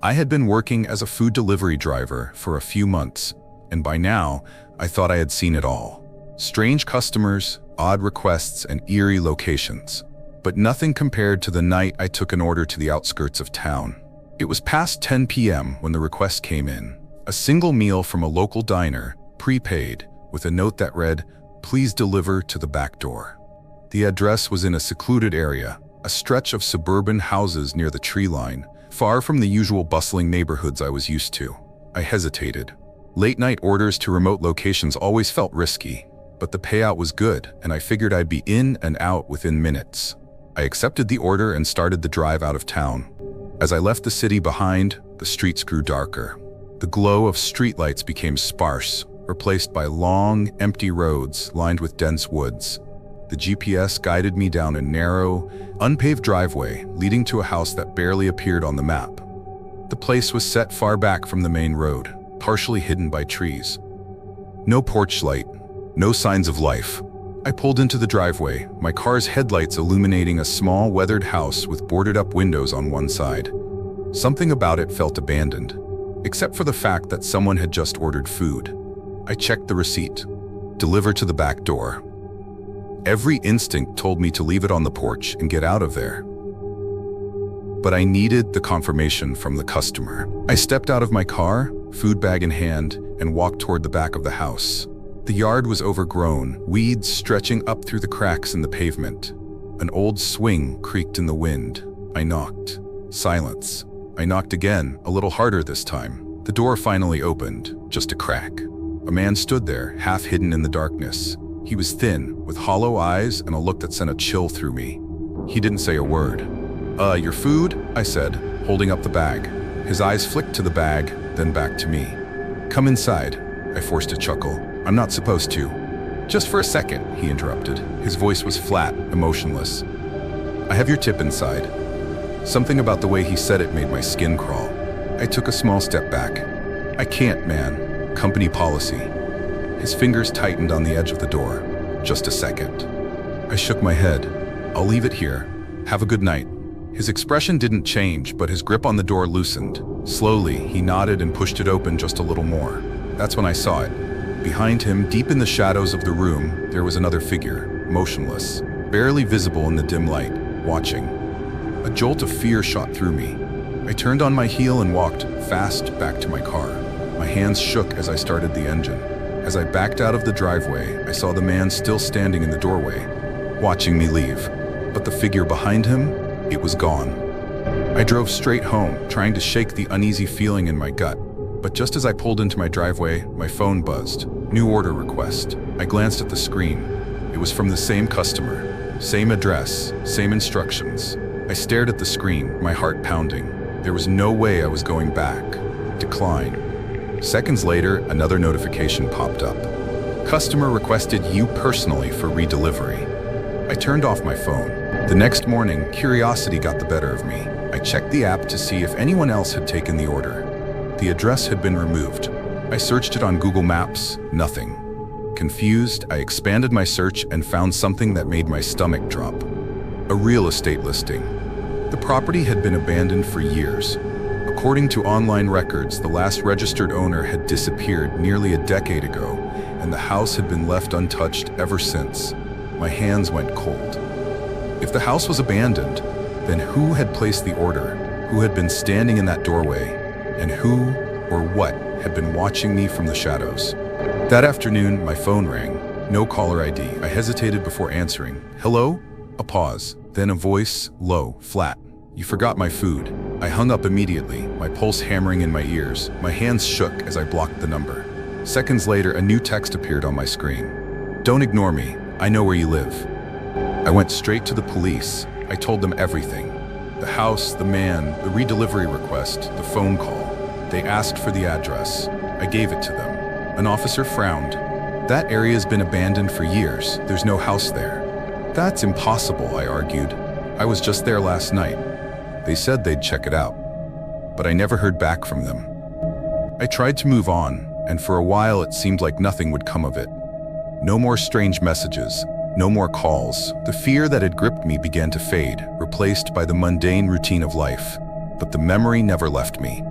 I had been working as a food delivery driver for a few months, and by now, I thought I had seen it all. Strange customers, odd requests, and eerie locations. But nothing compared to the night I took an order to the outskirts of town. It was past 10 p.m. when the request came in. A single meal from a local diner, prepaid, with a note that read, "Please deliver to the back door." The address was in a secluded area, a stretch of suburban houses near the tree line, far from the usual bustling neighborhoods I was used to. I hesitated. Late-night orders to remote locations always felt risky, but the payout was good, and I figured I'd be in and out within minutes. I accepted the order and started the drive out of town. As I left the city behind, the streets grew darker. The glow of streetlights became sparse, replaced by long, empty roads lined with dense woods. The GPS guided me down a narrow, unpaved driveway leading to a house that barely appeared on the map. The place was set far back from the main road, partially hidden by trees. No porch light, no signs of life. I pulled into the driveway, my car's headlights illuminating a small, weathered house with boarded-up windows on one side. Something about it felt abandoned, except for the fact that someone had just ordered food. I checked the receipt. Deliver to the back door. Every instinct told me to leave it on the porch and get out of there. But I needed the confirmation from the customer. I stepped out of my car, food bag in hand, and walked toward the back of the house. The yard was overgrown, weeds stretching up through the cracks in the pavement. An old swing creaked in the wind. I knocked. Silence. I knocked again, a little harder this time. The door finally opened, just a crack. A man stood there, half hidden in the darkness. He was thin, with hollow eyes and a look that sent a chill through me. He didn't say a word. Your food?" I said, holding up the bag. His eyes flicked to the bag, then back to me. "Come inside." I forced a chuckle. "I'm not supposed to." "Just for a second," he interrupted. His voice was flat, emotionless. "I have your tip inside." Something about the way he said it made my skin crawl. I took a small step back. "I can't, man. Company policy." His fingers tightened on the edge of the door. "Just a second." I shook my head. "I'll leave it here. Have a good night." His expression didn't change, but his grip on the door loosened. Slowly, he nodded and pushed it open just a little more. That's when I saw it. Behind him, deep in the shadows of the room, there was another figure, motionless, barely visible in the dim light, watching. A jolt of fear shot through me. I turned on my heel and walked fast back to my car. My hands shook as I started the engine. As I backed out of the driveway, I saw the man still standing in the doorway, watching me leave. But the figure behind him, it was gone. I drove straight home, trying to shake the uneasy feeling in my gut. But just as I pulled into my driveway, my phone buzzed. New order request. I glanced at the screen. It was from the same customer. Same address, same instructions. I stared at the screen, my heart pounding. There was no way I was going back. Decline. Seconds later, another notification popped up. Customer requested you personally for redelivery. I turned off my phone. The next morning, curiosity got the better of me. I checked the app to see if anyone else had taken the order. The address had been removed. I searched it on Google Maps, nothing. Confused, I expanded my search and found something that made my stomach drop. A real estate listing. The property had been abandoned for years. According to online records, the last registered owner had disappeared nearly a decade ago, and the house had been left untouched ever since. My hands went cold. If the house was abandoned, then who had placed the order? Who had been standing in that doorway? And who, or what, had been watching me from the shadows? That afternoon, my phone rang. No caller ID. I hesitated before answering. "Hello?" A pause. Then a voice, low, flat. "You forgot my food." I hung up immediately, my pulse hammering in my ears. My hands shook as I blocked the number. Seconds later, a new text appeared on my screen. "Don't ignore me. I know where you live." I went straight to the police. I told them everything. The house, the man, the redelivery request, the phone call. They asked for the address. I gave it to them. An officer frowned. "That area's been abandoned for years. There's no house there." "That's impossible," I argued. "I was just there last night." They said they'd check it out, but I never heard back from them. I tried to move on, and for a while it seemed like nothing would come of it. No more strange messages, no more calls. The fear that had gripped me began to fade, replaced by the mundane routine of life. But the memory never left me.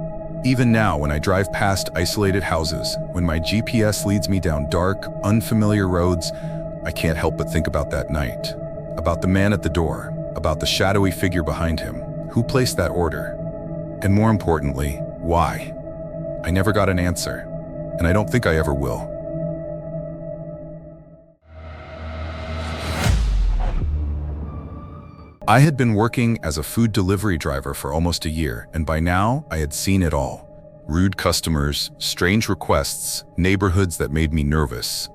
Even now, when I drive past isolated houses, when my GPS leads me down dark, unfamiliar roads, I can't help but think about that night. About the man at the door, about the shadowy figure behind him, who placed that order, and more importantly, why. I never got an answer, and I don't think I ever will. I had been working as a food delivery driver for almost a year, and by now I had seen it all. Rude customers, strange requests, neighborhoods that made me nervous.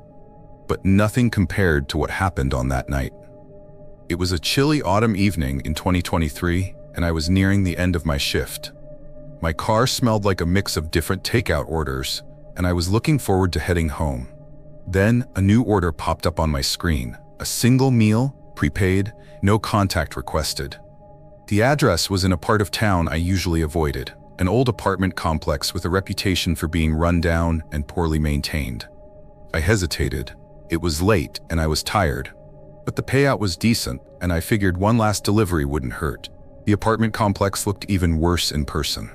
But nothing compared to what happened on that night. It was a chilly autumn evening in 2023, and I was nearing the end of my shift. My car smelled like a mix of different takeout orders, and I was looking forward to heading home. Then a new order popped up on my screen. A single meal, prepaid, no contact requested. The address was in a part of town I usually avoided, an old apartment complex with a reputation for being run down and poorly maintained. I hesitated. It was late and I was tired, but the payout was decent and I figured one last delivery wouldn't hurt. The apartment complex looked even worse in person.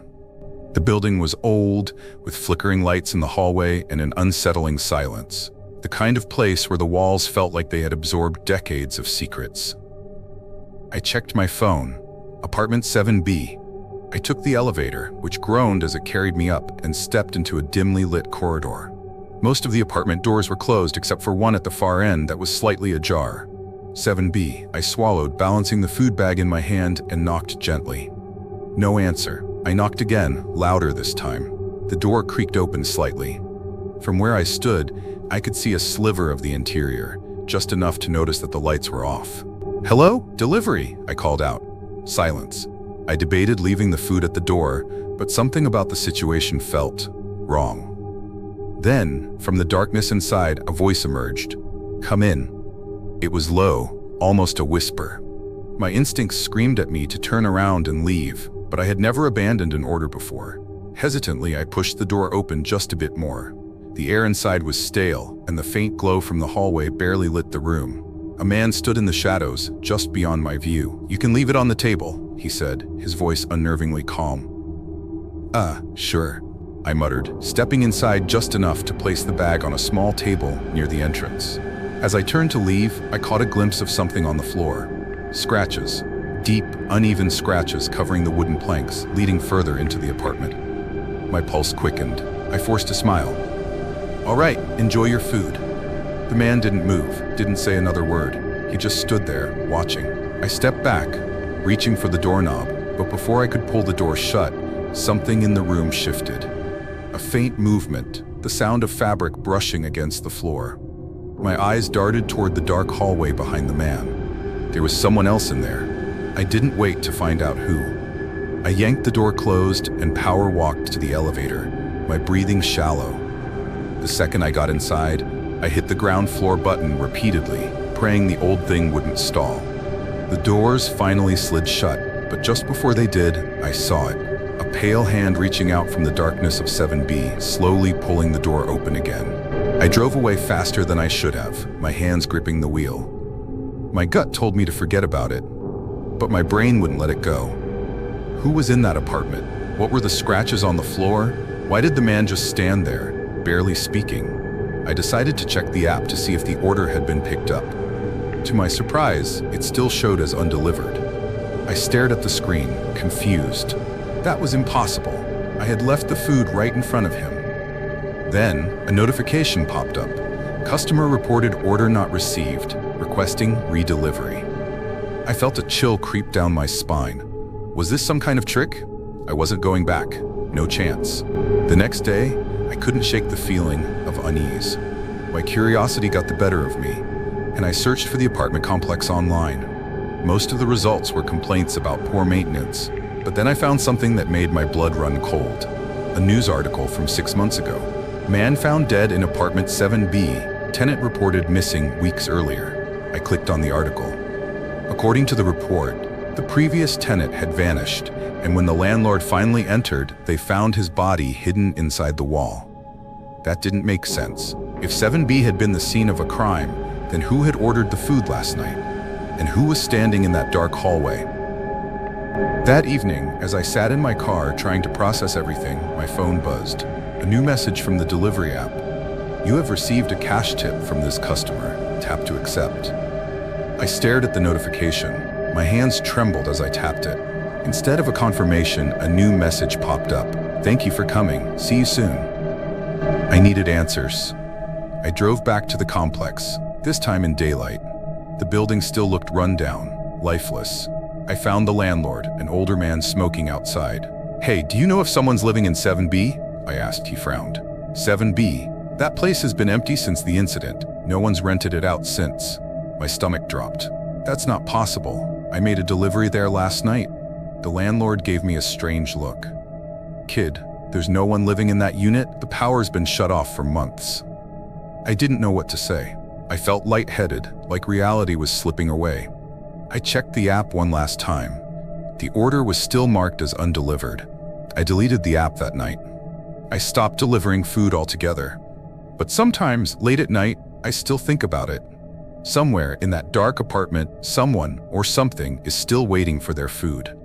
The building was old, with flickering lights in the hallway and an unsettling silence. The kind of place where the walls felt like they had absorbed decades of secrets. I checked my phone. Apartment 7B. I took the elevator, which groaned as it carried me up, and stepped into a dimly lit corridor. Most of the apartment doors were closed except for one at the far end that was slightly ajar. 7B, I swallowed, balancing the food bag in my hand, and knocked gently. No answer. I knocked again, louder this time. The door creaked open slightly. From where I stood, I could see a sliver of the interior, just enough to notice that the lights were off. "Hello? Delivery," I called out. Silence. I debated leaving the food at the door, but something about the situation felt wrong. Then, from the darkness inside, a voice emerged. "Come in." It was low, almost a whisper. My instincts screamed at me to turn around and leave, but I had never abandoned an order before. Hesitantly, I pushed the door open just a bit more. The air inside was stale, and the faint glow from the hallway barely lit the room. A man stood in the shadows, just beyond my view. "You can leave it on the table," he said, his voice unnervingly calm. Sure," I muttered, stepping inside just enough to place the bag on a small table near the entrance. As I turned to leave, I caught a glimpse of something on the floor. Scratches. Deep, uneven scratches covering the wooden planks, leading further into the apartment. My pulse quickened. I forced a smile. "All right, enjoy your food." The man didn't move, didn't say another word. He just stood there, watching. I stepped back, reaching for the doorknob, but before I could pull the door shut, something in the room shifted. A faint movement, the sound of fabric brushing against the floor. My eyes darted toward the dark hallway behind the man. There was someone else in there. I didn't wait to find out who. I yanked the door closed and power walked to the elevator, my breathing shallow. The second I got inside, I hit the ground floor button repeatedly, praying the old thing wouldn't stall. The doors finally slid shut, but just before they did, I saw it. A pale hand reaching out from the darkness of 7B, slowly pulling the door open again. I drove away faster than I should have, my hands gripping the wheel. My gut told me to forget about it, but my brain wouldn't let it go. Who was in that apartment? What were the scratches on the floor? Why did the man just stand there, barely speaking? I decided to check the app to see if the order had been picked up. To my surprise, it still showed as undelivered. I stared at the screen, confused. That was impossible. I had left the food right in front of him. Then, a notification popped up. Customer reported order not received, requesting redelivery. I felt a chill creep down my spine. Was this some kind of trick? I wasn't going back. No chance. The next day, I couldn't shake the feeling of unease. My curiosity got the better of me, and I searched for the apartment complex online. Most of the results were complaints about poor maintenance, but then I found something that made my blood run cold. A news article from 6 months ago. Man found dead in apartment 7B. Tenant reported missing weeks earlier. I clicked on the article. According to the report, the previous tenant had vanished, and when the landlord finally entered, they found his body hidden inside the wall. That didn't make sense. If 7B had been the scene of a crime, then who had ordered the food last night? And who was standing in that dark hallway? That evening, as I sat in my car trying to process everything, my phone buzzed. A new message from the delivery app. You have received a cash tip from this customer. Tap to accept. I stared at the notification. My hands trembled as I tapped it. Instead of a confirmation, a new message popped up. Thank you for coming. See you soon. I needed answers. I drove back to the complex, this time in daylight. The building still looked run down, lifeless. I found the landlord, an older man smoking outside. Hey, do you know if someone's living in 7B? I asked. He frowned. 7B? That place has been empty since the incident. No one's rented it out since. My stomach dropped. That's not possible. I made a delivery there last night. The landlord gave me a strange look. Kid, there's no one living in that unit. The power's been shut off for months. I didn't know what to say. I felt lightheaded, like reality was slipping away. I checked the app one last time. The order was still marked as undelivered. I deleted the app that night. I stopped delivering food altogether. But sometimes, late at night, I still think about it. Somewhere in that dark apartment, someone or something is still waiting for their food.